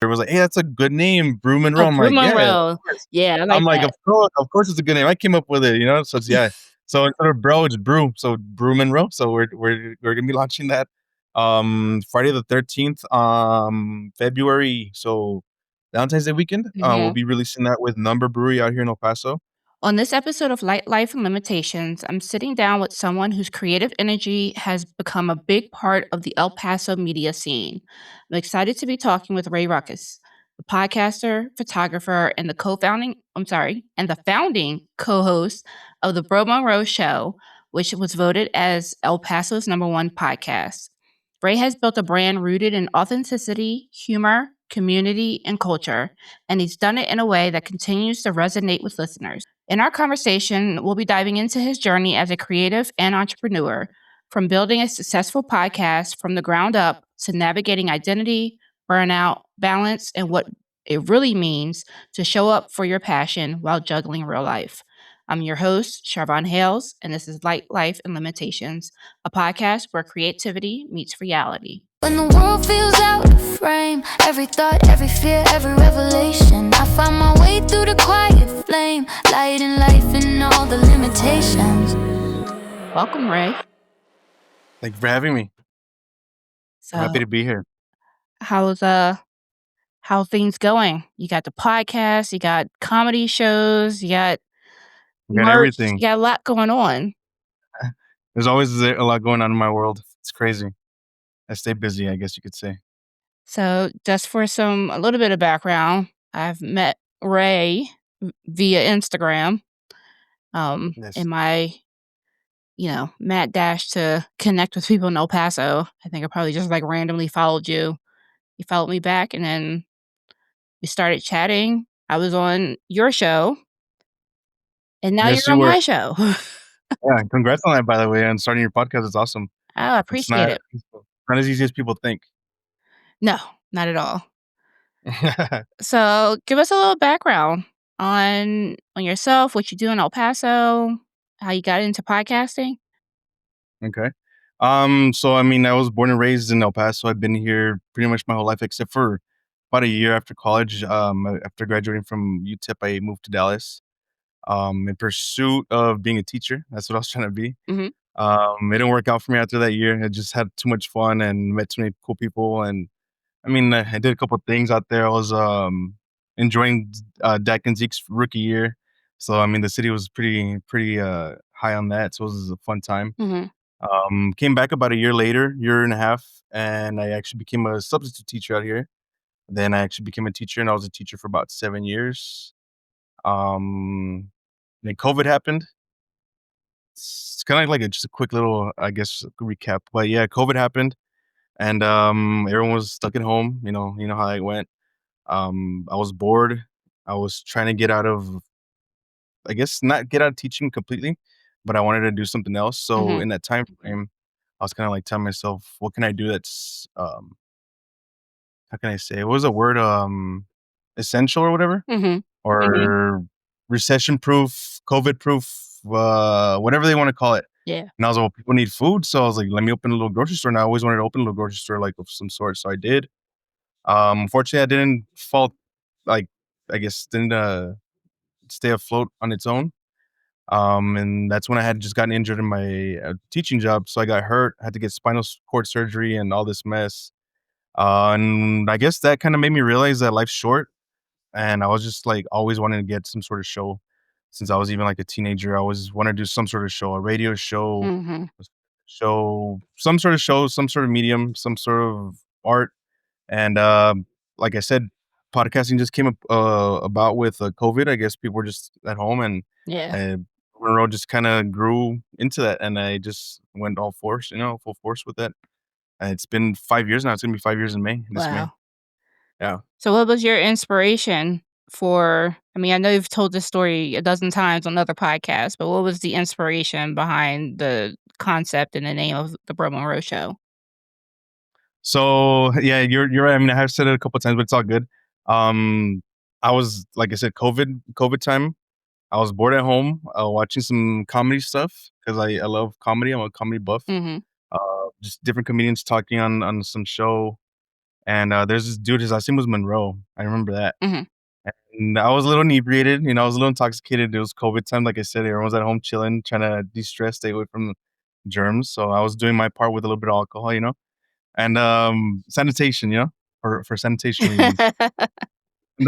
Trevor was like, "Hey, that's a good name, Bro Monroe." Oh, I'm Bro like, "Yeah, of Monroe. course." Yeah, I I'm like like, that. Of course it's a good name. I came up with it, you know? So it's yeah. So instead of bro, it's brew. So Bro Monroe. So we're gonna be launching that Friday the 13th, February. So Valentine's Day weekend. We'll Mhm. be releasing that with Number Brewery out here in El Paso. On this episode of Light Life and Limitations, I'm sitting down with someone whose creative energy has become a big part of the El Paso media scene. I'm excited to be talking with Ray Ruckus, the podcaster, photographer, and the founding co-host of the Bro Monroe Show, which was voted as El Paso's #1 podcast. Ray has built a brand rooted in authenticity, humor, community, and culture, and he's done it in a way that continues to resonate with listeners. In our conversation, we'll be diving into his journey as a creative and entrepreneur, from building a successful podcast from the ground up to navigating identity, burnout, balance, and what it really means to show up for your passion while juggling real life. I'm your host, Sharvon Hales, and this is Light Life and Limitations, a podcast where creativity meets reality. When the world feels out of frame, every thought, every fear, every revelation, I find my way through the quiet flame, lighting life and all the limitations. Welcome, Ray. Thank you for having me. I'm happy So, to be here. how things going? You got the podcast, you got comedy shows, you got We got merch, everything. you got a lot going on. There's always a lot going on in my world. It's crazy. I stay busy, I guess you could say. So, just for a little bit of background, I've met Ray via Instagram. Yes. In my, mad dash to connect with people in El Paso, I think I probably just like randomly followed you. You followed me back, and then we started chatting. I was on your show, and now Yes, you're you on were. my show. Yeah, congrats on that, by the way, and starting your podcast. It's awesome. Oh, I It's appreciate not it. not as easy as people think. No, not at all. So, give us a little background on yourself, what you do in El Paso, how you got into podcasting. Okay. So I mean, I was born and raised in El Paso. I've been here pretty much my whole life, except for about a year after college. After graduating from UTEP, I moved to Dallas. In pursuit of being a teacher. That's what I was trying to be. Mhm. It didn't work out for me after that year. I just had too much fun and met too many cool people. And I mean, I did a couple of things out there. I was enjoying Dak and Zeke's rookie year. So I mean, the city was pretty high on that. So it was a fun time. Mhm. Came back about a year later, year and a half, and I actually became a substitute teacher out here. Then I actually became a teacher, and I was a teacher for about 7 years. Um, then COVID happened. It's kind of like just a quick little, I guess, recap. But yeah, COVID happened, and everyone was stuck at home. You know how it went. I was bored. I was trying to get out of, I guess, not get out of teaching completely, but I wanted to do something else. So Mhm. in that time frame, I was kind of like telling myself, what can I do that's, how can I say? What was the word? Essential or whatever, Mhm. or recession proof, COVID proof, whatever they want to call it. Yeah. And I was like, well, people need food. So I was like, let me open a little grocery store. And I always wanted to open a little grocery store, like of some sort. So I did. Unfortunately, I didn't fall, like, I guess, didn't stay afloat on its own. And that's when I had just gotten injured in my teaching job. So I got hurt, had to get spinal cord surgery and all this mess. And I guess that kind of made me realize that life's short. And I was just like always wanting to get some sort of show since I was even like a teenager. I always wanted to do some sort of show, a radio show, Mhm. some sort of show, some sort of medium, some sort of art. And like I said, podcasting just came up about with COVID. I guess people were just at home, and Yeah. Monroe just kind of grew into that, and I just went all force, full force with it. And it's been 5 years now. It's gonna be 5 years in May. This May. Wow. Yeah. So, what was your inspiration for? I mean, I know you've told this story a dozen times on other podcasts, but what was the inspiration behind the concept and the name of the Bro Monroe Show? So yeah, you're right. I mean, I have said it a couple of times, but it's all good. I was, like I said, COVID time. I was bored at home, watching some comedy stuff because I love comedy. I'm a comedy buff. Mhm. Just different comedians talking on some show, And there's this dude, his last name was Monroe. I remember that. Mhm. And I was a little inebriated, I was a little intoxicated. It was COVID time, like I said, everyone was at home chilling, trying to de-stress, stay away from germs. So I was doing my part with a little bit of alcohol, and sanitation, for sanitation reasons.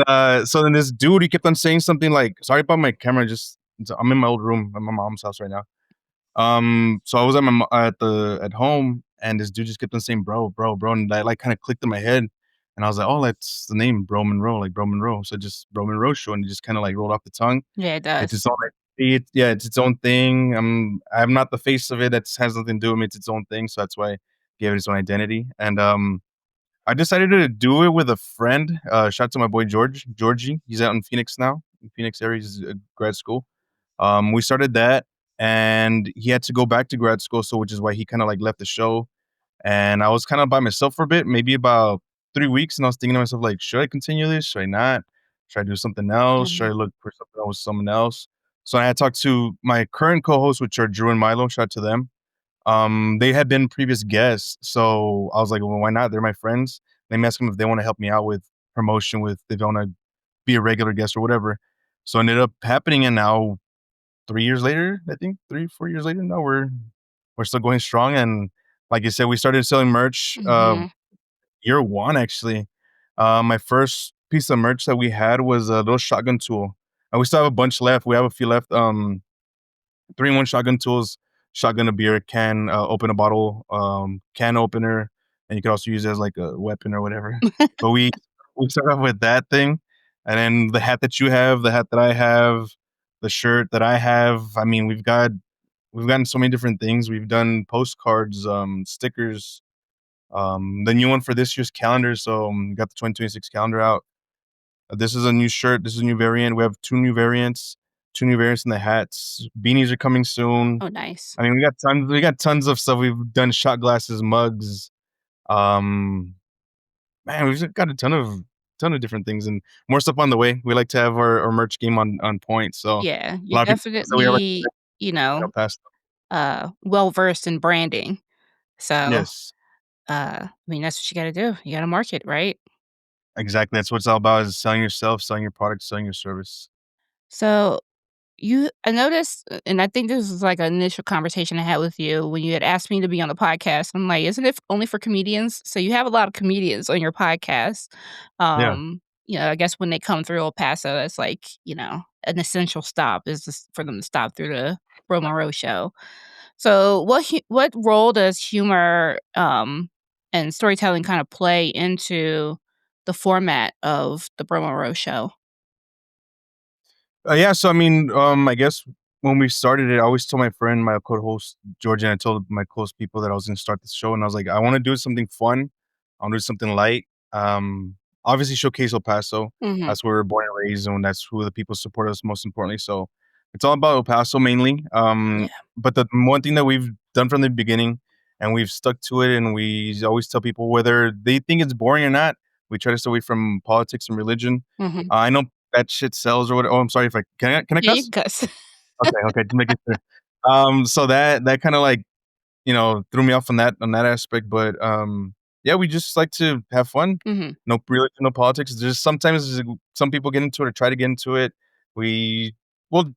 And so then this dude, he kept on saying something like, "Sorry about my camera, just I'm in my old room at my mom's house right now." So I was at at home, and this dude just kept on saying, "Bro, bro, bro," and that like kind of clicked in my head, and I was like, "Oh, that's the name, Bro Monroe, like Bro Monroe." So just Bro Monroe Show, and it just kind of like rolled off the tongue. Yeah, it It's does. its own, yeah, it's its own thing. I'm not the face of it. That has nothing to do with me. It's its own thing. So that's why I gave it its own identity. And I decided to do it with a friend. Shout out to my boy Georgie. He's out in Phoenix now, in Phoenix area. He's at grad school. We started that, and he had to go back to grad school, so which is why he kind of like left the show. And I was kind of by myself for a bit, maybe about 3 weeks, and I was thinking to myself like, should I continue this? Should I not? Should I do something else? Should I Mhm. look for something else with someone else? So I had talked to my current co-hosts, which are Drew and Milo. Shout out to them. They had been previous guests, so I was like, well, why not? They're my friends. Let me ask them if they want to help me out with promotion, with if they want to be a regular guest or whatever. So it ended up happening, and now 3 years later, I think 3, 4 years later, now we're still going strong. And like you said, we started selling merch Mhm. year one actually. My first piece of merch that we had was a little shotgun tool, and we still have a bunch left. We have a few left. 3-in-1 shotgun tools, shotgun a beer can, open a bottle, can opener, and you could also use it as like a weapon or whatever. But we start off with that thing, and then the hat that you have, the hat that I have, the shirt that I have. I mean, we've gotten so many different things. We've done postcards, stickers, the new one for this year's calendar. So got the 2026 calendar out. This is a new shirt. This is a new variant. We have two new variants in the hats. Beanies are coming soon. Oh, nice. I mean, we got tons of stuff. We've done shot glasses, mugs. Um, man, we've got a ton of different things and more stuff on the way. We like to have our merch game on point. So Yeah, a you're lot of people say we have like definitely, you know, past. well-versed in branding. So, Yes, I mean, that's what you gotta do. You gotta market, right? exactly. That's what it's all about: is selling yourself, selling your product, selling your service. So I noticed, and I think this was like an initial conversation I had with you when you had asked me to be on the podcast. I'm like, isn't it only for comedians? So you have a lot of comedians on your podcast. Yeah. I guess when they come through El Paso, it's like, an essential stop is just for them to stop through the Bro Monroe Show. So what role does humor and storytelling kind of play into the format of the Bro Monroe Show? Yeah, so I mean, I guess when we started it, I always told my friend, my co-host George, and I told my close people that I was going to start this show, and I was like, I want to do something fun. I want to do something light. Obviously, showcase El Paso. Mhm. That's where we're born and raised, and that's who the people support us most importantly. So it's all about El Paso mainly. Yeah. But the one thing that we've done from the beginning, and we've stuck to it, and we always tell people whether they think it's boring or not, we try to stay away from politics and religion. Mhm. I know that shit sells or what. Oh, I'm sorry if I can I Yeah, you cuss? can cuss. Okay, okay, to make it clear. So that kind of like threw me off on that aspect, but yeah, we just like to have fun. Mhm. No religion, no politics. Just sometimes some people get into it or try to get into it. We will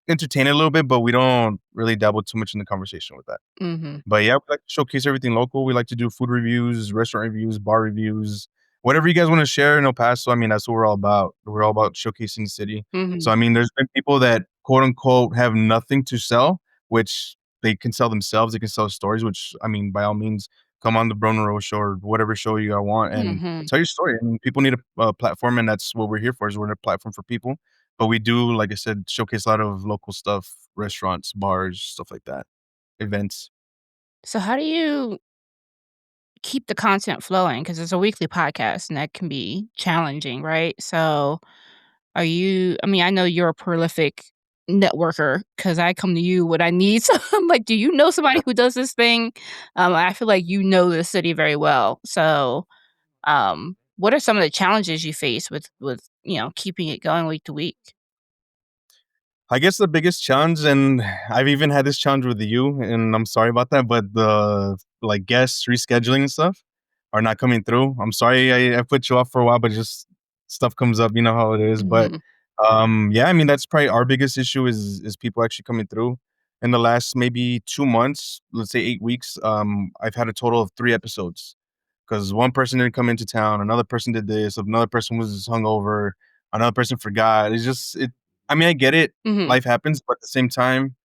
entertain it a little bit, but we don't really dabble too much in the conversation with that. Mhm. But yeah, we like to showcase everything local. We like to do food reviews, restaurant reviews, bar reviews, whatever you guys want to share in El Paso. I mean, that's what we're all about. We're all about showcasing the city. So Mhm. I mean, there's been people that quote unquote have nothing to sell, which they can sell themselves. They can sell stories, which I mean, by all means, come on the Bro Monroe Show or whatever show you want and Mhm. tell your story. And people need a platform, and that's what we're here for. Is we're a platform for people. But we do, like I said, showcase a lot of local stuff, restaurants, bars, stuff like that, events. So how do you keep the content flowing? Because it's a weekly podcast, and that can be challenging, right? So I mean, I know you're a prolific networker because I come to you when I need some I'm like, "Do you know somebody who does this thing?" I feel like you know the city very well. So, what are some of the challenges you face with keeping it going week to week? I guess the biggest challenge, and I've even had this challenge with you, and I'm sorry about that, but the like guests rescheduling and stuff. are not coming through. I'm sorry I put you off for a while, but just stuff comes up. You know how it is. But Mhm. yeah, I mean that's probably our biggest issue is people actually coming through. In the last maybe 2 months, let's say 8 weeks, I've had a total of 3 episodes because one person didn't come into town, another person did this, another person was hungover, another person forgot. It's just it. I mean, I get it. Mhm. Life happens, but at the same time,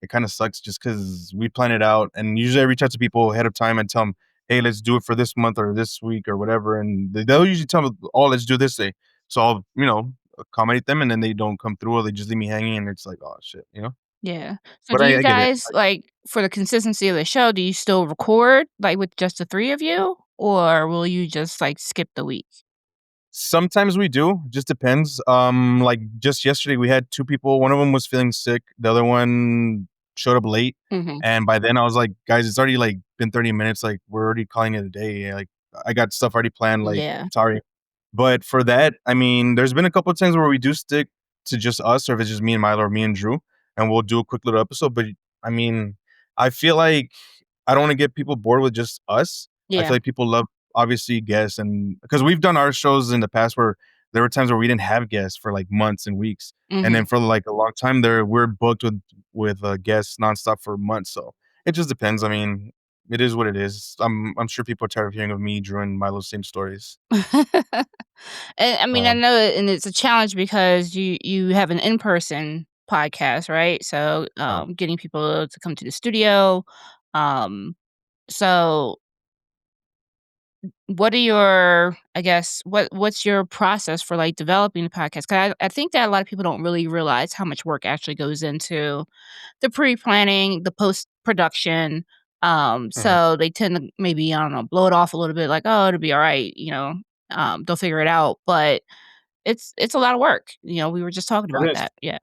it kind of sucks just because we plan it out. And usually, I reach out to people ahead of time and tell them, "Hey, let's do it for this month or this week or whatever." And they'll usually tell me, "Oh, let's do this day." So I'll accommodate them, and then they don't come through, or they just leave me hanging, and it's like, "Oh shit." Yeah. So But do you I get it. guys, like, for the consistency of the show, do you still record, like, with just the 3 of you? Or will you just, like, skip the week? Sometimes we do, just depends. Like just yesterday we had 2 people, one of them was feeling sick, the other one showed up late, Mhm. and by then I was like, "Guys, it's already, like, been 30 minutes, like, we're already calling it a day, like, I got stuff already planned, like, Yeah. sorry." But for that, I mean, there's been a couple of times where we do stick to just us, or if it's just me and Milo or me and Drew, and we'll do a quick little episode, but, I mean, I feel like I don't wanna get people bored with just us. I Yeah. feel like people love, obviously, guests, and because 'cause we've done our shows in the past where there were times where we didn't have guests for, like, months and weeks, and then Mhm. for, like, a long time there, we're booked with guests nonstop for months, so it just depends. I mean, it is what it is. I'm sure people are tired of hearing of me, Drew, and Milo's same stories. And, I mean, I Um, know and it's a challenge because you have an in-person podcast, right? So, uh, getting people to come to the studio, um, so what are your I guess, what's your process for, like, developing the podcast? 'Cause I think that a lot of people don't really realize how much work actually goes into the pre-planning, the post-production, mhm. so they tend to maybe, I don't know, blow it off a little bit like, "Oh, it'll be alright," they'll figure it out, but it's a lot of work, we were just talking It about is. that, yeah.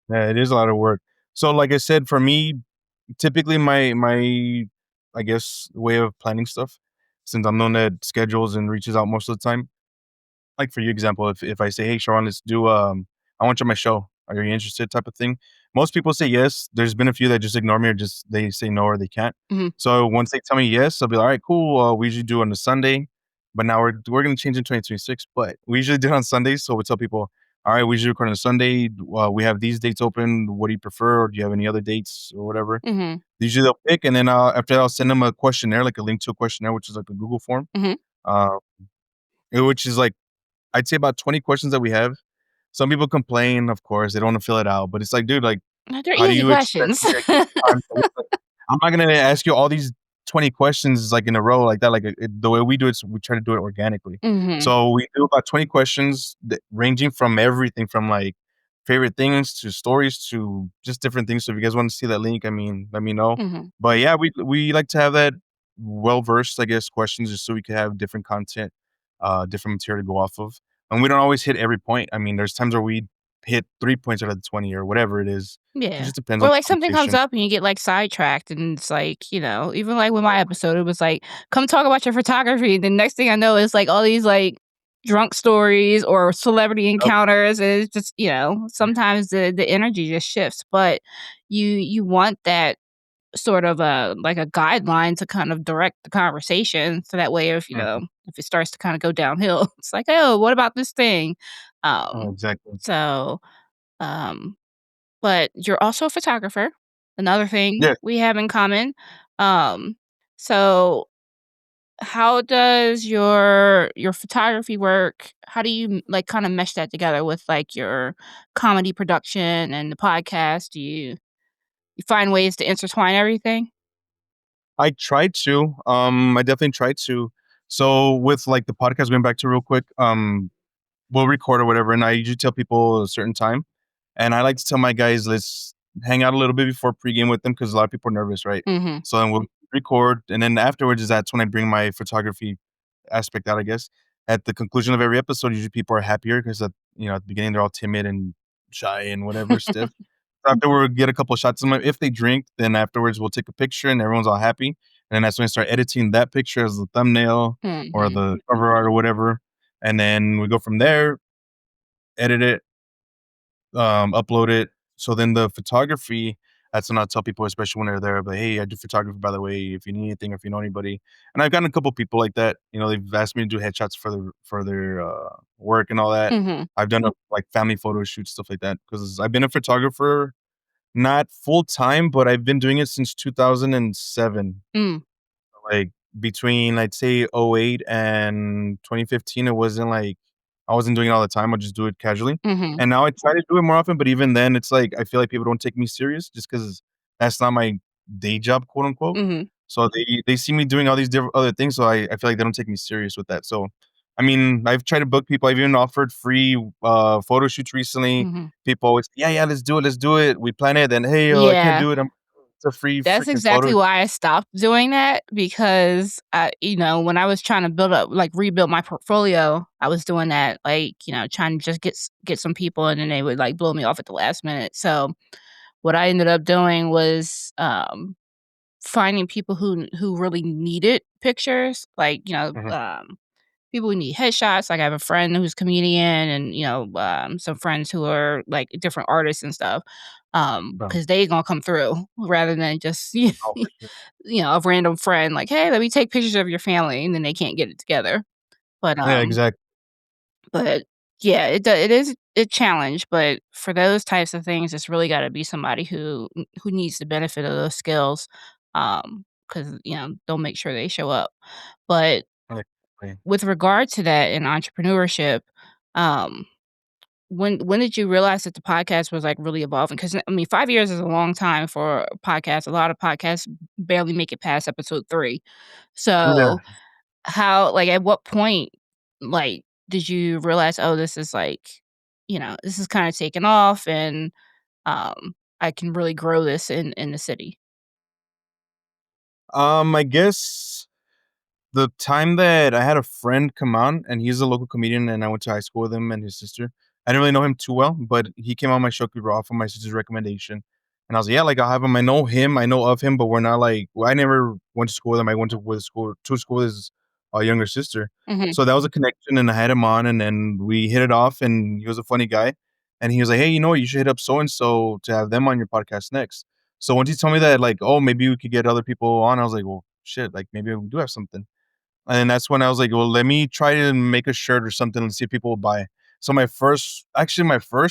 Yeah, it is a lot of work. So, like I said, for me, typically my I guess way of planning stuff, since I'm known that schedules and reaches out most of the time. Like for you example, if I say, "Hey, Sharon, let's do I want you on my show. Are you interested?" type of thing. Most people say yes. There's been a few that just ignore me or just they say no or they can't. Mhm, So once they tell me yes, I'll be like, all right, cool. We usually do it on a Sunday, but now we're gonna change in 2026. But we usually do it on Sundays. So we tell people, all right, we usually record on a Sunday. We have these dates open. What do you prefer? Or do you have any other dates or whatever? mhm, Usually they'll pick, and then after that, I'll send them a questionnaire, like a link to a questionnaire, which is like a Google form, mhm. uh, which is like I'd say about 20 questions that we have. Some people complain, of course, they don't wanna fill it out, but it's like, dude, like, They're how do easy you expect questions. me to give you time to look? I'm not gonna ask you all these 20 questions, like, in a row like that, like, the way we do it is we try to do it organically. Mhm, So, we do about 20 questions that ranging from everything from, like, favorite things to stories to just different things, so if you guys wanna see that link, I mean, let me know. mhm. But, yeah, we like to have that well-versed, I guess, questions just so we could have different content, different material to go off of. And we don't always hit every point. I mean, there's times where we hit 3 points out of the 20 or whatever it is. It Yeah. just depends Or, on like, the something comes conversation. up and you get, like, sidetracked, and it's like, even, like, with my episode, it was like, "Come talk about your photography," the next thing I know, it's, like, all these, like, drunk stories or celebrity Yep. encounters, and it's just, sometimes the energy just shifts, but you want that sort of like a guideline to kind of direct the conversation, so that way Mhm. if it starts to kinda go downhill, it's like, "Oh, what about this thing?" Oh, Um, exactly. so, um but you're also a photographer, another thing Yeah. we have in common. Um, so how does your photography work? How do you like kind of mesh that together with like your comedy production and the podcast? Do you find ways to intertwine everything? I tried to. I definitely tried to. So with like the podcast, going back to real quick, we'll record or whatever, and I usually tell people a certain time. And I like to tell my guys, let's hang out a little bit before pregame with them because a lot of people are nervous, right? Mhm. So then we'll record, and then afterwards is that's when I bring my photography aspect out, I guess. At the conclusion of every episode, usually people are happier because at the beginning they're all timid and shy and whatever, stiff. After we get a couple of shots of them, if they drink, then afterwards we'll take a picture and everyone's all happy. And then that's when I start editing that picture as the thumbnail or Mhm. the cover art or whatever. And then we go from there, edit it, upload it. So then the photography, that's when I'll tell people, especially when they're there, like, "Hey, I do photography, by the way, if you need anything or if you know anybody." And I've gotten a couple people like that, they've asked me to do headshots for their, work and all that. Mhm. I've done, like, family photo shoots, stuff like that, because 'cause I've been a photographer, not full time, but I've been doing it since 2007. Mm. Like, between, I'd say, '08 and 2015, it wasn't like I wasn't doing it all the time, I just do it casually, Mhm. and now I try to do it more often, but even then, it's like, I feel like people don't take me serious just because that's not my "day job," quote, unquote. Mhm. So they see me doing all these different other things, so I feel like they don't take me serious with that. So, I mean, I've tried to book people, I've even offered free, photo shoots recently. Mhm. People always, "Yeah, yeah, let's do it." We plan it, then, "Hey, I can't Yeah. do it, it's a free That's freaking photo." exactly why I stopped doing that because when I was trying to rebuild my portfolio, I was doing that, trying to just get some people and then they would like blow me off at the last minute. So what I ended up doing was finding people who really needed pictures, Mhm. people who need headshots. Like I have a friend who's a comedian and, some friends who are like different artists and stuff. Bro. Because they gonna come through rather than just Oh, for sure. a random friend like, "Hey, let me take pictures of your family," and then they can't get it together. But, Yeah, um exactly. but yeah, it is a challenge, but for those types of things, it's really gotta be somebody who needs the benefit of those skills, 'cause, they'll make sure they show up. But Exactly. with regard to that in entrepreneurship, um, when did you realize that the podcast was, like, really evolving? Because I mean, 5 years is a long time for a podcast. A lot of podcasts barely make it past episode 3. Yeah. So, at what point, did you realize, "Oh, this is, this is kinda taking off and, I can really grow this in the city?" I guess the time that I had a friend come on, and he's a local comedian, and I went to high school with him and his sister. I didn't really know him too well, but he came on my show off of my sister's recommendation. And I was like, "Yeah, like, I'll have him, I know of him, but we're not like," well, I never went to school with him. I went to school with his, younger sister. Mhm, So that was a connection, and I had him on, and then we hit it off, and he was a funny guy. And he was like, "Hey, you know what? You should hit up so and so to have them on your podcast next." So once he told me that, like, "Oh, maybe we could get other people on," I was like, "Well, shit, like, maybe we do have something." And that's when I was like, "Well, let me try to make a shirt or something and see if people will buy." So my first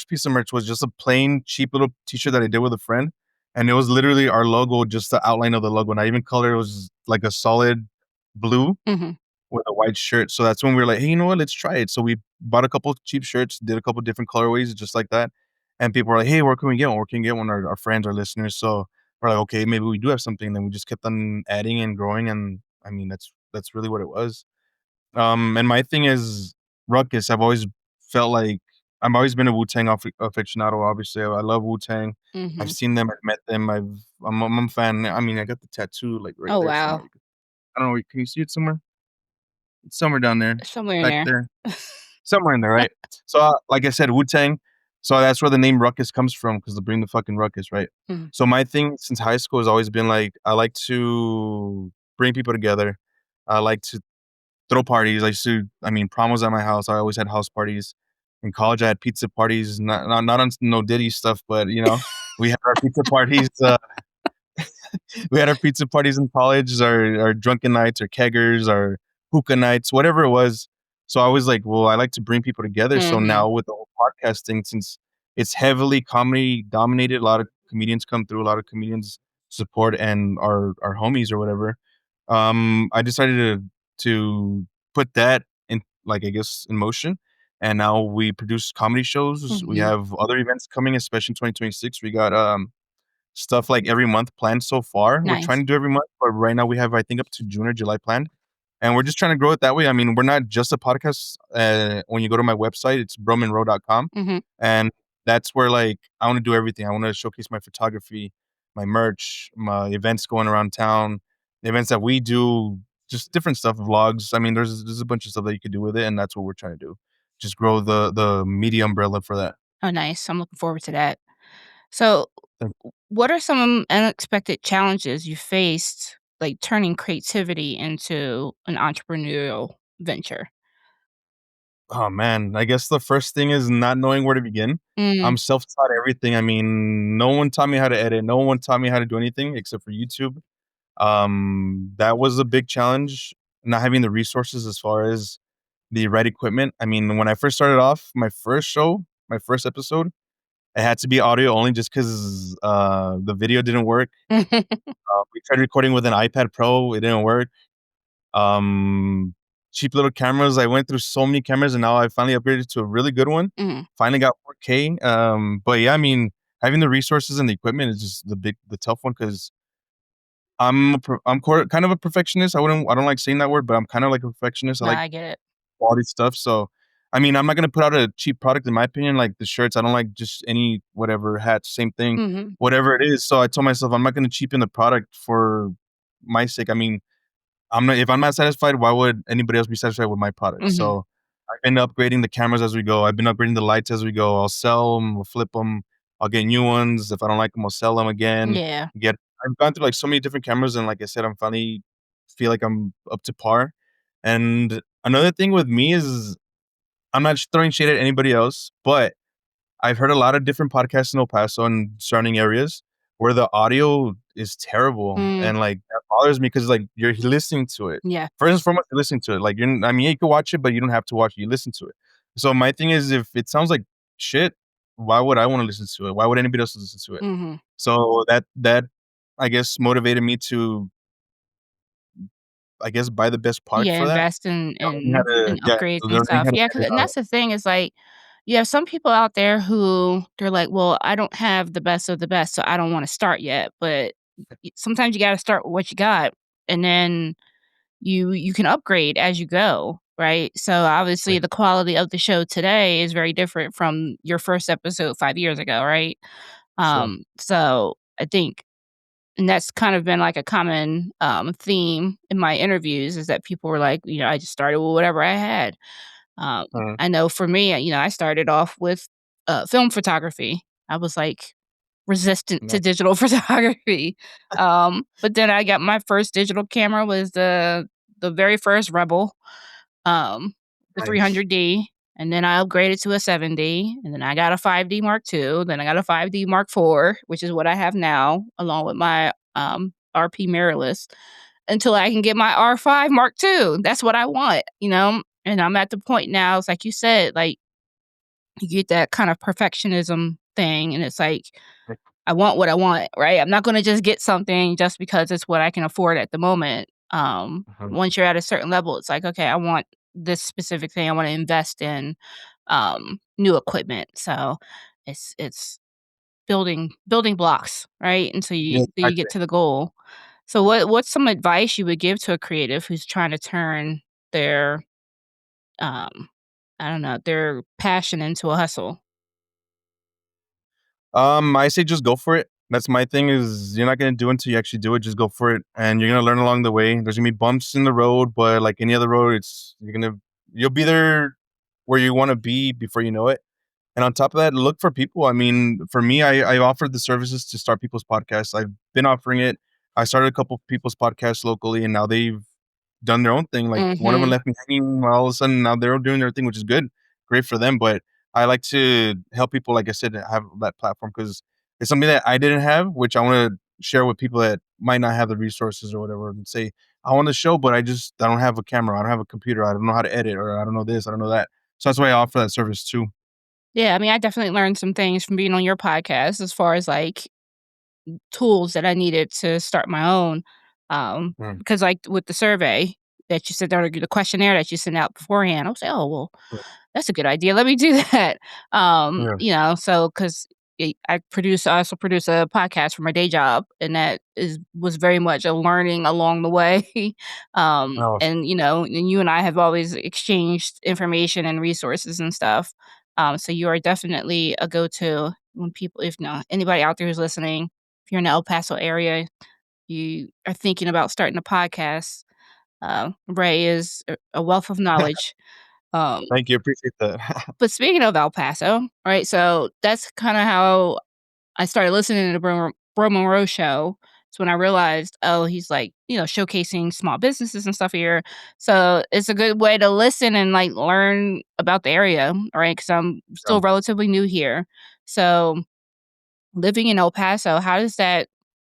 piece of merch was just a plain cheap little t-shirt that I did with a friend, and it was literally our logo, just the outline of the logo, not even color. It was like a solid blue mhm, with a white shirt. So that's when we were like, "Hey, you know what? Let's try it." So we bought a couple cheap shirts, did a couple different colorways just like that, and people were like, "Hey, where can we get one? Where can we get one?" Our friends, our listeners. So we're like, "Okay, maybe we do have something." Then we just kept on adding and growing, and I mean, that's really what it was. And my thing is Ruckus. I've always felt like I've always been a Wu-Tang aficionado. Obviously, I love Wu-Tang. I've mhm. seen them. I've met them. I'm a fan. I mean, I got the tattoo like right Oh, there wow. somewhere. I don't know. Can you see it somewhere? It's somewhere down there, Somewhere in back there. there, somewhere in there, right? So, like I said, Wu-Tang. So that's where the name Ruckus comes from, because they bring the fucking ruckus, right? Mhm, So my thing since high school has always been like I like to bring people together. I like to throw parties. I mean, prom was at my house. I always had house parties. In college, I had pizza parties, not on no Diddy stuff, but, we had our pizza parties, we had our pizza parties in college, our drunken nights, our keggers, our hookah nights, whatever it was. So I was like, well, I like to bring people together. So mhm, now with the whole podcast thing, since it's heavily comedy dominated, a lot of comedians come through, a lot of comedians support and are homies or whatever. I decided to put that in, like, I guess, in motion. And now we produce comedy shows. We mhm. have other events coming, especially in 2026. We got stuff like every month planned so far. We're trying Nice. to do every month, but right now we have, I think, up to June or July planned. And we're just trying to grow it that way. I mean, we're not just a podcast. When you go to my website, it's bromonroe.com. Mhm, And that's where, like, I want to do everything. I want to showcase my photography, my merch, my events going around town, the events that we do, just different stuff, vlogs. I mean, there's a bunch of stuff that you could do with it, and that's what we're trying to do. Just grow the media umbrella for that. oh, nice. I'm looking forward to that. So, Thank what are some unexpected challenges you faced, like turning creativity into an entrepreneurial venture? Oh, man. I guess the first thing is not knowing where to begin. Mm. I'm self-taught everything. I mean, no one taught me how to edit. No one taught me how to do anything except for YouTube. That was a big challenge, not having the resources as far as the right equipment. I mean, when I first started off, my first show, my first episode, it had to be audio only just 'cause, the video didn't work. We tried recording with an iPad Pro, it didn't work. Um, Cheap little cameras. I went through so many cameras, and now I finally upgraded to a really good one. Mhm. Finally got 4K. But yeah, I mean, having the resources and the equipment is just the tough one because kind of a perfectionist. I don't like saying that word, but I'm kind of like a perfectionist. I No, like I get it. quality stuff. So, I mean, I'm not gonna put out a cheap product in my opinion. Like the shirts, I don't like just any whatever hats, same thing, Mhm. whatever it is. So I told myself I'm not gonna cheapen the product for my sake. I mean, if I'm not satisfied, why would anybody else be satisfied with my product? Mhm. So I've been upgrading the cameras as we go. I've been upgrading the lights as we go. I'll sell them, I'll flip them, I'll get new ones. If I don't like them, I'll sell them again. Yeah. Get I've gone through like so many different cameras, and like I said, I'm finally feel like I'm up to par. And another thing with me is I'm not throwing shade at anybody else, but I've heard a lot of different podcasts in El Paso and surrounding areas where the audio is terrible, Mm. and, like, that bothers me because like, you're listening to it. Yeah. First and foremost, you're listening to it, like, I mean, you can watch it, but you don't have to watch it, you listen to it. So my thing is if it sounds like shit, why would I wanna listen to it? Why would anybody else listen to it? Mhm. So that, I guess, motivated me to, I guess, buy the best product Yeah, for that. invest in Learning how to yeah, upgrades and learning stuff. how to Yeah, 'cause edit and out. that's the thing is, like, you have some people out there who they're like, "Well, I don't have the best of the best, so I don't wanna start yet." But sometimes you gotta start with what you got, and then you can upgrade as you go, right? So, obviously, Right. the quality of the show today is very different from your first episode 5 years ago, right? Sure. So I think and that's kind of been like a common, theme in my interviews is that people were like, "I just started with whatever I had." Um, Mhm. I know for me, I started off with, film photography. I was, like, resistant to Nice. digital photography. But then I got my first digital camera was the very first Rebel, the Nice. 300D, and then I upgraded to a 7D, and then I got a 5D Mark II, then I got a 5D Mark IV, which is what I have now, along with my, RP mirrorless, until I can get my R5 Mark II. That's what I want, And I'm at the point now, it's like you said, like, you get that kind of perfectionism thing, and it's like, I want what I want, right? I'm not gonna just get something just because it's what I can afford at the moment. Mhm. Once you're at a certain level, it's like, "Okay, I want this specific thing. I wanna invest in, new equipment." So, it's building blocks, right? Until Yeah, you get exactly. to the goal. So what's some advice you would give to a creative who's trying to turn their, um, I don't know, their passion into a hustle? I say just go for it. That's my thing is you're not gonna do it until you actually do it. Just go for it, and you're gonna learn along the way. There's gonna be bumps in the road, but like any other road, you'll be there where you want to be before you know it. And on top of that, look for people. I mean, for me, I offered the services to start people's podcasts. I've been offering it. I started a couple people's podcasts locally, and now they've done their own thing. Like one of them Mhm. left me hanging. All of a sudden, now they're doing their thing, which is good, great for them. But I like to help people, like I said, have that platform because it's something that I didn't have, which I want to share with people that might not have the resources or whatever, and say I want to show, but I don't have a camera, I don't have a computer, I don't know how to edit, or I don't know this, I don't know that. So that's why I offer that service too. Yeah, I mean, I definitely learned some things from being on your podcast as far as, like, tools that I needed to start my own, Mm, because, like, with the survey that you sent out or the questionnaire that you sent out beforehand, I was like, "Oh, well, mm, that's a good idea. Let me do that." yeah, So 'cause I also produce a podcast for my day job, and that was very much a learning along the way. no, And you and I have always exchanged information and resources and stuff. So you are definitely a go-to when people if not anybody out there who's listening, if you're in the El Paso area, you are thinking about starting a podcast, Ray is a wealth of knowledge. Um, thank you, appreciate that. but speaking of El Paso, right, so that's kinda how I started listening to Bro Monroe Show. It's when I realized, oh, he's, like, showcasing small businesses and stuff here. So it's a good way to listen and like learn about the area, right? Because I'm Yeah. still relatively new here. So living in El Paso, how does that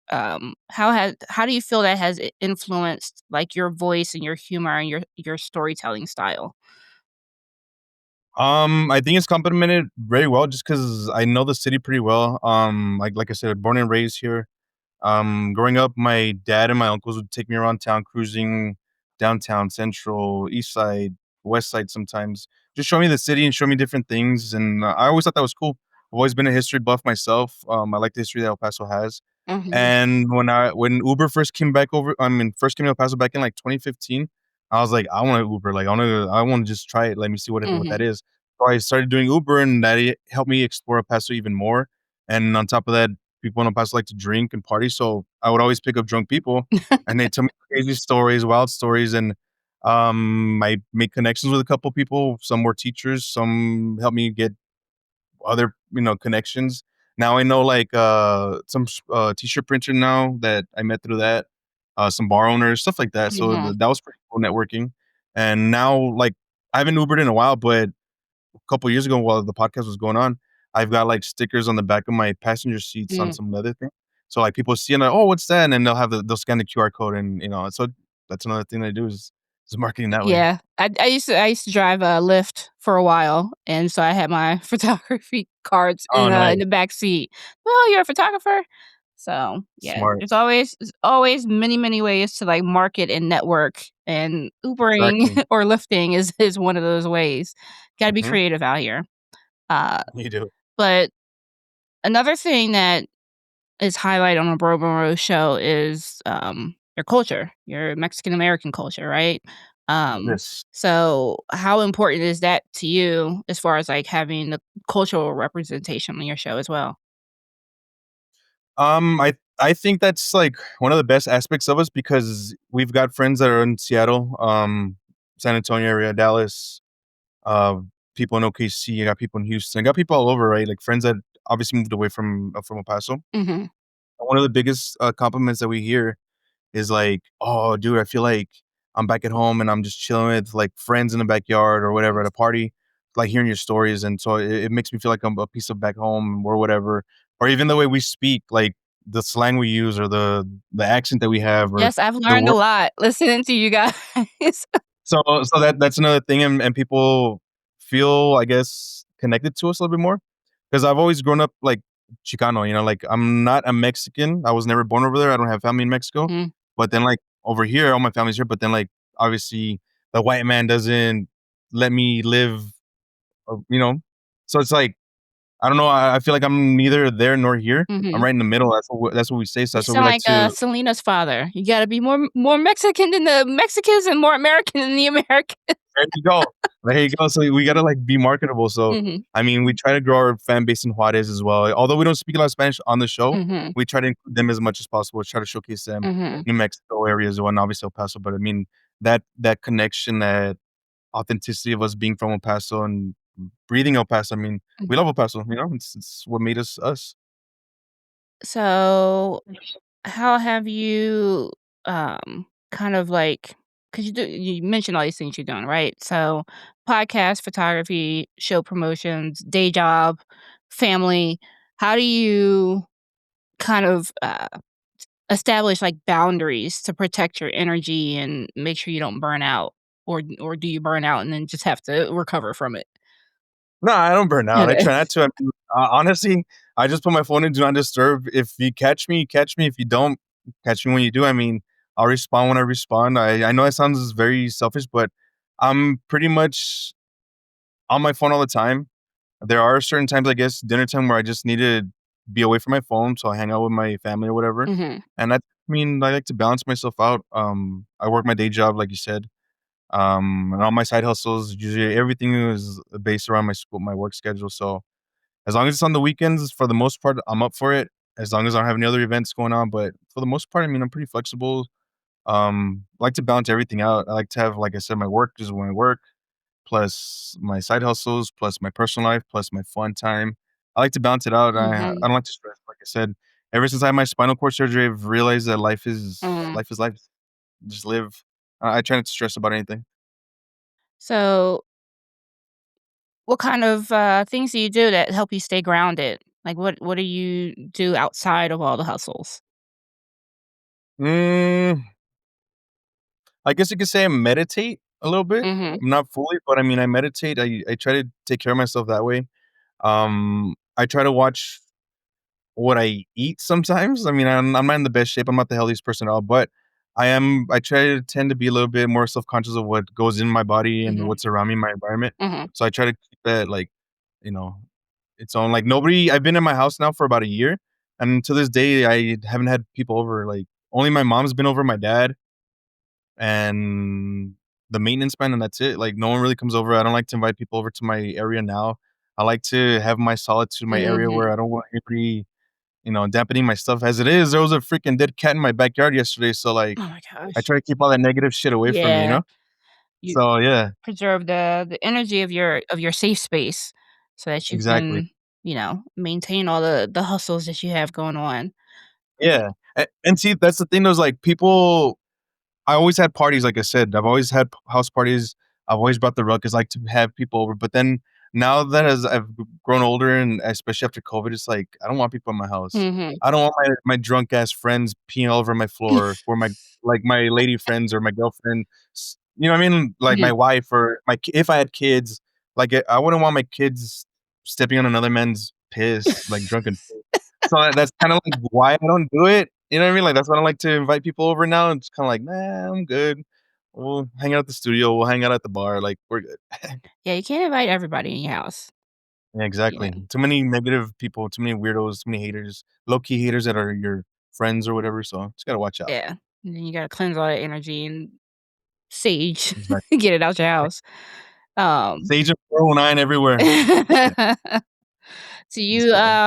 how do you feel that has influenced like your voice and your humor and your storytelling style? I think it's complemented very well just because I know the city pretty well. Like I said, born and raised here. Growing up, my dad and my uncles would take me around town cruising downtown, central, east side, west side sometimes. Just show me the city and show me different things. And I always thought that was cool. I've always been a history buff myself. I like the history that El Paso has. Mhm, And when Uber first came back first came to El Paso back in like 2015, I was like, I want to Uber. Like, I want to just try it. Let me see what that mhm. is. So I started doing Uber, and helped me explore El Paso even more. And on top of that, people in El Paso like to drink and party, so I would always pick up drunk people, and they tell me crazy stories, wild stories, and I make connections with a couple people. Some were teachers, some helped me get other, connections. Now I know like t-shirt printer now that I met through that, some bar owners, stuff like that. So Mhm. that was pretty cool networking. And now like I haven't Ubered in a while, but a couple years ago while the podcast was going on, I've got like stickers on the back of my passenger seats on Mm. some leather thing. So like people see and like, oh, what's that? And then they'll scan the QR code and so that's another thing they do is marketing that way. Yeah. I used to drive a Lyft for a while, and so I had my photography cards Oh, in nice. the back seat. "Well, you're a photographer?" So, yeah, Smart. there's always many, many ways to, like, market and network, and Ubering Exactly. or Lyfting is one of those ways. Gotta be Mhm. creative out here. Uh, You do. but another thing that is highlighted on a Bro Monroe Show is, your culture, your Mexican American culture, right? Um, Yes. so how important is that to you as far as, like, having the cultural representation on your show as well? I think that's like one of the best aspects of us because we've got friends that are in Seattle, San Antonio area, Dallas, uh, people in OKC. I got people in Houston. I got people all over, right? Like friends that obviously moved away from El Paso. Mhm, One of the biggest compliments that we hear is like, "Oh, dude, I feel like I'm back at home and I'm just chilling with like friends in the backyard or whatever at a party, like hearing your stories." And so it makes me feel like I'm a piece of back home or whatever. Or even the way we speak, like the slang we use or the accent that we have or yes, I've the learned a word. lot listening to you guys. So that's another thing, and people feel, I guess, connected to us a little bit more because I've always grown up like Chicano, like I'm not a Mexican. I was never born over there. I don't have family in Mexico. Mhm, But then like over here, all my family's here. But then like obviously the white man doesn't let me live, uh, you know. So it's like I don't know. I feel like I'm neither there nor here. I'm mhm. right in the middle. That's what we say. So You that's what we sound like like, to. Selena's father. You gotta be more Mexican than the Mexicans and more American than the Americans. There you go. There you go. So we gotta like be marketable. So Mhm, I mean, we try to grow our fan base in Juarez as well. Although we don't speak a lot of Spanish on the show, mhm, we try to include them as much as possible. Try to showcase them, mhm. New Mexico areas, and obviously El Paso. But I mean that connection, that authenticity of us being from El Paso and breathing El Paso. I mean, we love El Paso. It's what made us us. So, how have you, kind of like 'cause you mentioned all these things you're doing, right? So, podcast, photography, show promotions, day job, family. How do you kind of, establish, like, boundaries to protect your energy and make sure you don't burn out? Or do you burn out and then just have to recover from it? No, I don't burn out. I Okay. try not to. I mean, honestly, I just put my phone in do not disturb. If you catch me, you catch me. If you don't, catch me when you do. I mean, I'll respond when I respond. I know it sounds very selfish, but I'm pretty much on my phone all the time. There are certain times, I guess, dinner time where I just need to be away from my phone, so I hang out with my family or whatever. Mhm, And I mean, I like to balance myself out. I work my day job, like you said. And all my side hustles, usually everything is based around my work schedule. So as long as it's on the weekends, for the most part, I'm up for it. As long as I don't have any other events going on, but for the most part, I mean, I'm pretty flexible. I like to balance everything out. I like to have, like I said, my work is when I work, plus my side hustles, plus my personal life, plus my fun time. I like to balance it out. I mhm, don't like to stress. Like I said, ever since I had my spinal cord surgery, I've realized that life is mm. life is life. just live. I try not to stress about anything. So, what kind of, things do you do that help you stay grounded? Like, what do you do outside of all the hustles? Mm, I guess you could say I meditate a little bit. Mhm, Not fully, but I mean, I meditate. I try to take care of myself that way. I try to watch what I eat sometimes. I mean, I'm not in the best shape. I'm not the healthiest person at all, but I am. I try to tend to be a little bit more self conscious of what goes in my body and mhm, what's around me, my environment. mhm. So I try to keep that like, you know, its own. Like nobody. I've been in my house now for about a year, and to this day, I haven't had people over. Like only my mom's been over, my dad, and the maintenance man, and that's it. Like no one really comes over. I don't like to invite people over to my area now. I like to have my solitude, my area Mhm. where I don't want anybody dampening my stuff as it is. There was a freaking dead cat in my backyard yesterday, so, like, Oh my I gosh. try to keep all that negative shit away from me, you Yeah. know? You So, yeah, preserve the energy of your safe space so that you exactly. can, maintain all the hustles that you have going on. Like Yeah, and see, that's the thing, those, like, people I always had parties, like I said. I've always had house parties. I've always brought the ruckus, like, to have people over, but then now that as I've grown older and especially after COVID, it's like, I don't want people in my house. mhm. I don't want my drunk ass friends peeing all over my floor or my lady friends or my girlfriend, you know what I mean? Like, my Mhm. wife or if I had kids, like, I wouldn't want my kids stepping on another man's piss, like, drunken piss. So that's kinda like why I don't do it, you know what I mean? Like, that's why I don't like to invite people over now. It's kinda like, "Nah, I'm good. We'll hang out at the studio, we'll hang out at the bar, like, we're good." Yeah, you can't invite everybody in your house, Yeah, you know? exactly. Too many negative people, too many weirdos, too many haters, low-key haters that are your friends or whatever, so just gotta watch out. Yeah. And then you gotta cleanse all that energy and sage, Exactly. get it out your house. Um Sage and 409 everywhere. Just kidding, Do just you, kidding.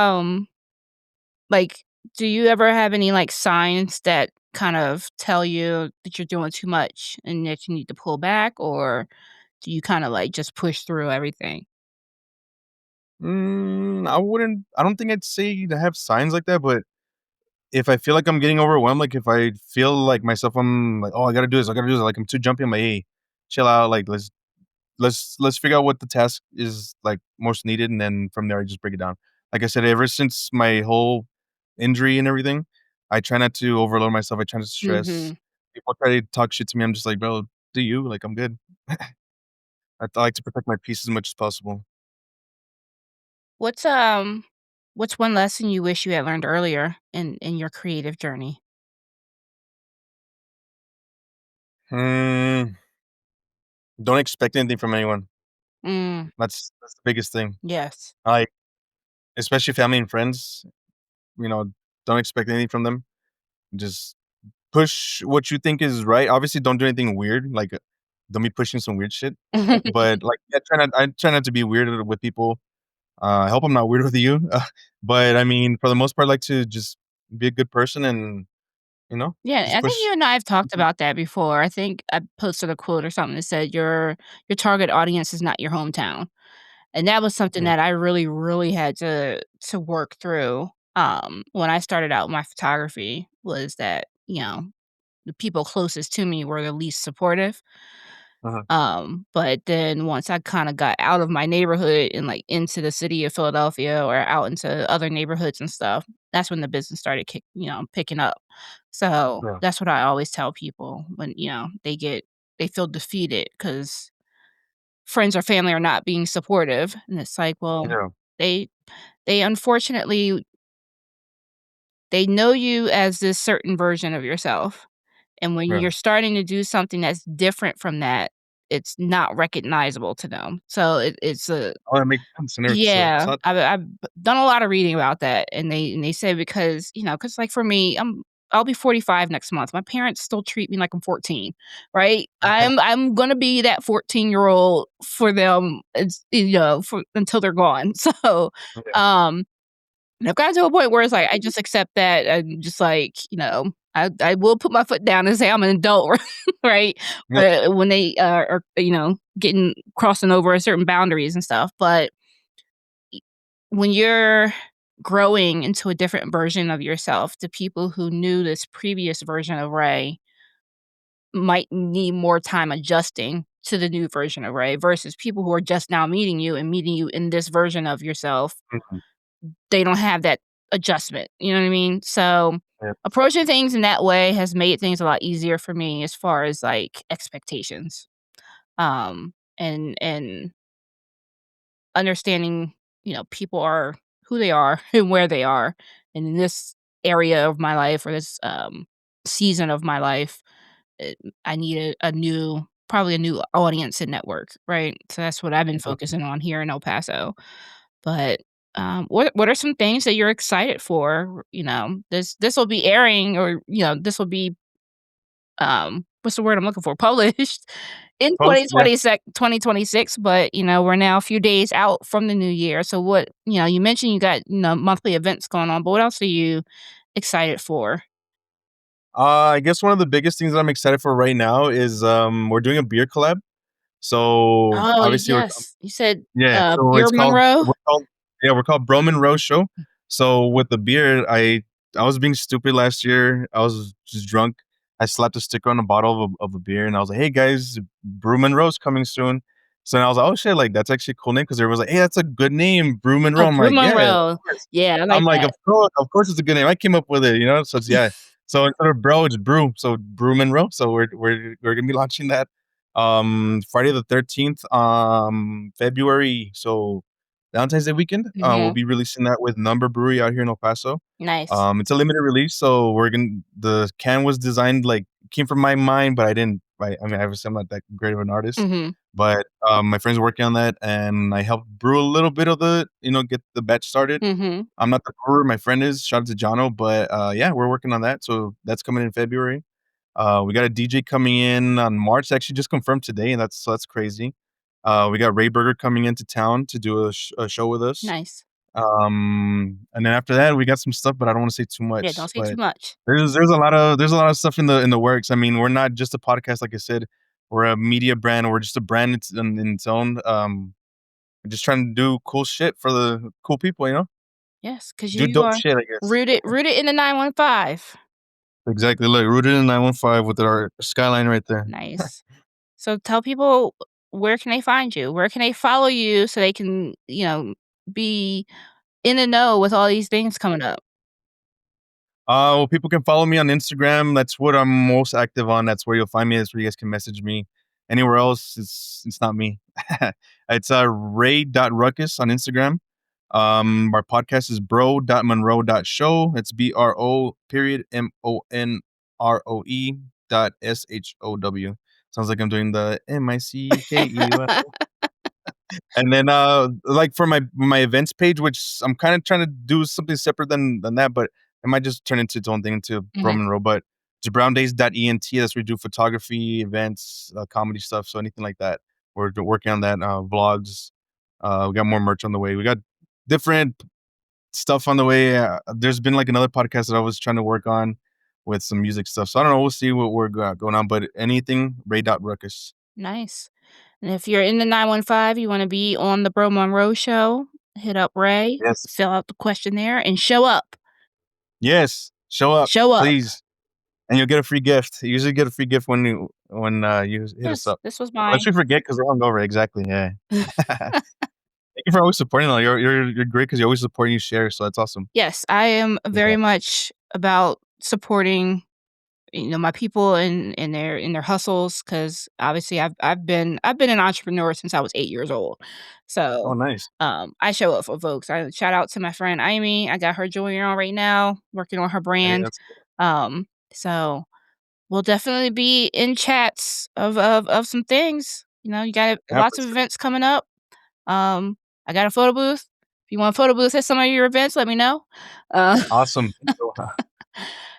like, do you ever have any, like, signs that kind of tell you that you're doing too much and that you need to pull back, or do you kinda, like, just push through everything? I don't think I'd say to have signs like that, but if I feel like I'm getting overwhelmed, like, if I feel like myself, I'm like, "Oh, I gotta do this, I gotta do this," like, I'm too jumpy, I'm like, "Hey, chill out, like, let's figure out what the task is, like, most needed, and then from there, I just break it down." Like I said, ever since my whole injury and everything, I try not to overload myself, I try not to stress. Mhm. People try to talk shit to me, I'm just like, "Bro, do you, like, I'm good." I like to protect my peace as much as possible. What's, um what's one lesson you wish you had learned earlier in your creative journey? Hmm, don't expect anything from anyone. Mm, That's the biggest thing. yes. Like, especially family and friends, you know, don't expect anything from them. Just push what you think is right. Obviously, don't do anything weird, like, don't be pushing some weird shit. But, like, yeah, I try not to be weird with people. I hope I'm not weird with you. But, I mean, for the most part, I like to just be a good person and, Yeah, just I think push. you and I have talked about that before. I think I posted a quote or something that said, "Your target audience is not your hometown." And that was something Yeah, that I really, really had to work through, when I started out my photography was that, the people closest to me were the least supportive. uh-huh, But then once I kinda got out of my neighborhood and, like, into the city of Philadelphia or out into other neighborhoods and stuff, that's when the business started picking up. So, yeah, that's what I always tell people when, they feel defeated because friends or family are not being supportive, and it's like, well, yeah, they they unfortunately they know you as this certain version of yourself, and when yeah. you're starting to do something that's different from that, it's not recognizable to them. So it's a Oh, that makes sense. I never yeah, thought. I've done a lot of reading about that, and they say because, because like, for me, I'll be 45 next month. My parents still treat me like I'm 14, right? I'm gonna be that 14-year-old for them, for until they're gone. So, Yeah, um, and I've gotten to a point where it's like, I just accept that and just like, I will put my foot down and say I'm an adult, right? yeah, When they, are, getting crossing over certain boundaries and stuff, but when you're growing into a different version of yourself, the people who knew this previous version of Ray, might need more time adjusting to the new version of Ray versus people who are just now meeting you in this version of yourself. Mhm. They don't have that adjustment, you know what I mean? So, Yeah. approaching things in that way has made things a lot easier for me as far as, like, expectations, and understanding, people are who they are and where they are, and in this area of my life or this, season of my life, eh, I need a new probably a new audience and network, right? So that's what I've been Mhm. focusing on here in El Paso. But, what are some things that you're excited for? This will be airing or, this will be, what's the word I'm looking for? Published in Yeah. 2026, but, we're now a few days out from the new year. So you mentioned you got, monthly events going on, but what else are you excited for? I guess one of the biggest things that I'm excited for right now is we're doing a beer collab. So Oh, obviously yes. You said, yeah, so Beer it's called Monroe? we're called yeah, we're called Bro Monroe Show. So with the beer, I was being stupid last year. I was just drunk. I slapped a sticker on the bottle of a beer, and I was like, "Hey guys, Brew Monroe's coming soon." So then I was like, "Oh shit, like that's actually a cool name," because everyone was like, "Hey, that's a good name, Brew Oh, Monroe." I'm Brew like, "Yeah, of Monroe. course." Yeah, I I'm like like, that. of course it's a good name. I came up with it, you know. So it's yeah. So instead of bro, it's brew. So Brew Monroe. So we're gonna be launching that Friday the 13th, February. So Valentine's Day weekend. We'll Mhm. be releasing that with Number Brewery out here in El Paso. Nice. It's a limited release, so the can was designed like came from my mind, but I didn't. I mean, obviously, I'm not that great of an artist, Mhm. but my friends were working on that, and I helped brew a little bit of the, get the batch started. Mhm. I'm not the brewer, my friend is. Shout out to Jono, but yeah, we're working on that, so that's coming in February. We got a DJ coming in on March. Actually, just confirmed today, and that's crazy. We got Ray Burger coming into town to do a show with us. Nice. And then after that, we got some stuff, but I don't want to say too Yeah, much. don't say too But much. there's a lot of stuff in the works. I mean, we're not just a podcast, like I said. We're a media brand. We're just a brand in its own. We're just trying to do cool shit for the cool people. Yes, 'cause Do you dope are shit, I guess. rooted in the 915. Exactly. Look, rooted in 915 with our skyline right there. Nice. So tell people where can they find you? Where can they follow you so they can, be in the know with all these things coming up? Well, people can follow me on Instagram. That's what I'm most active on. That's where you'll find me. That's where you guys can message me. Anywhere else, it's not me. It's Ray.Ruckus on Instagram. Our podcast is bro.monroe.show. It's BRO period MONROE .SHOW. Sounds like I'm doing the MICKEU. And then like for my events page, which I'm kind of trying to do something separate than that, but it might just turn into its own thing into Bro Mhm. Monroe. But it's browndays.ent. That's where we do photography, events, comedy stuff. So anything like that. We're working on that, vlogs. We got more merch on the way. We got different stuff on the way. There's been like another podcast that I was trying to work on with some music stuff. So I don't know. We'll see what we're going on. But anything, Ray.Ruckus. Nice. And if you're in the 915, you wanna be on the Bro Monroe Show, hit up Ray, Yes. fill out the questionnaire, and show up. Yes. Show up, Show up. please. And you'll get a free gift. You usually get a free gift when you hit us Yes, up. this was Unless mine. we forget because 'cause we're hungover. Exactly, yeah. Thank you for always supporting, though. You're great because you always support and you share, so that's awesome. Yes, I am Yeah, very much about supporting, my people in their hustles because obviously I've been an entrepreneur since I was 8 years old. oh, So, nice. I show up for folks. I shout out to my friend Amy. I got her jewelry on right now, working on her Hey, brand. that's cool. So we'll definitely be in chats of some things. You got Yeah, lots for of sure. events coming up. Um, I got a photo booth. If you want a photo booth at some of your events, let me know. Uh, Awesome. Thank you.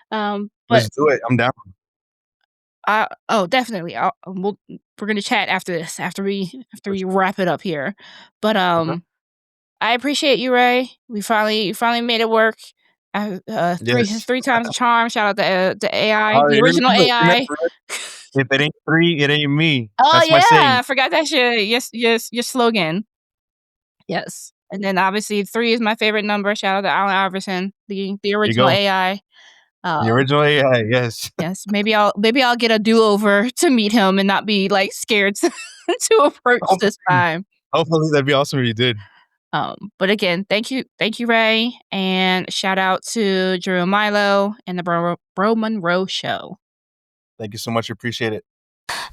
but Let's do it. I'm down. oh, definitely. We're gonna chat after this, after For we sure. wrap it up here. But Okay. I appreciate you, Ray. You finally made it work. Yes. Three times the charm. Shout out the AI, Oh, the remember original AI. if it ain't 3, it ain't me. Oh That's my yeah, saying. I forgot that shit. Yes, your slogan. Yes. And then obviously 3 is my favorite number. Shout out to Allen Iverson, the There you original go. AI. The original AI, yes. Yes, maybe I'll get a do-over to meet him and not be, like, scared to approach this time. Hopefully, that'd be awesome if you did. But again, thank you, Ray, and shout out to Drew and Milo and the Bro Monroe Show. Thank you so much. Appreciate it.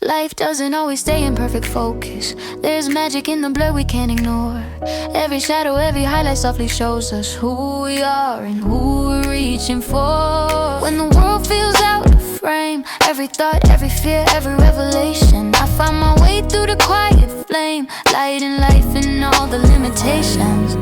Life doesn't always stay in perfect focus. There's magic in the blur we can't ignore. Every shadow, every highlight softly shows us who we are and who we're reaching for. When the world feels out of frame, every thought, every fear, every revelation, I find my way through the quiet flame, light in life and all the limitations.